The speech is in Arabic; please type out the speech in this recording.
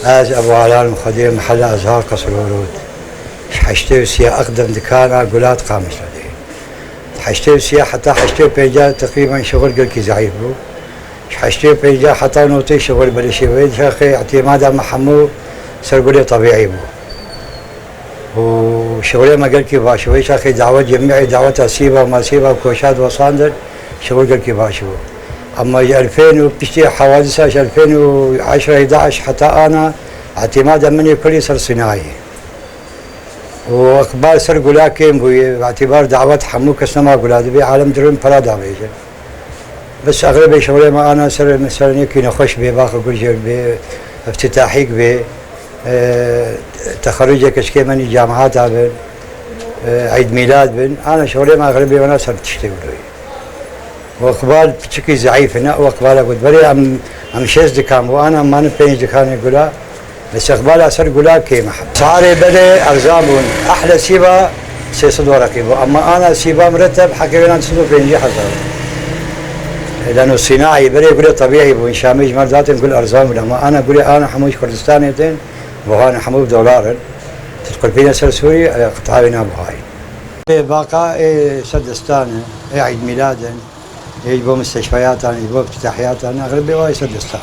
از ابو علال مخدير محل ازهار قصر ورود. حشتي وسيا اقدم دكانه قولات قامش لدي. حشتي وسيا حتى حشتي بيجا تقريبا شغل قلكي زعيف بو. حشتي بيجا حتى نوتي شغل بلشي وين شاخي اعتماد محمود سرقولي طبيعي بو. وشغلي ما قلكي باشوي شاخي دعوة جميعي دعوة سيبا وما سيبا وكوشات وصاندر شغل قلكي باشو. اما 2000 بتشتي حوادث 2010 11 حتى انا اعتمادا مني كلي صار صناعي. واقبال سر قولاكين باعتبار دعوة حمو كسنما قولاد بي عالم درون فلا دعويجا. بس اغلب شغلي ما انا سر مثلا يكي نخش بي باخر كل بي افتتاحيك بي تخرجك كشكي مني جامعات بن عيد ميلاد بن انا شغلي ما اغلبي وانا صرت تشتغل واقبال بشكل ضعيف هنا واقبال قلت بري ام شيز دكان وانا ما نبين دكان يقولا بس اقبال اثر قولا كي محب صاري بدي ارزامون احلى سيبا 600 رقيب اما انا سيبا مرتب حكينا 650 حصل لانه صناعي بري يقول طبيعي بو شامي مرات نقول ارزام لما انا اقول انا حموش كردستاني دين وغانا حمود دولار تدخل فينا سر سوري قطعنا بهاي باقا سدستان عيد ميلاد يجيبوا مستشفيات يجيبوا افتتاحيات اغلبيه واي سدستان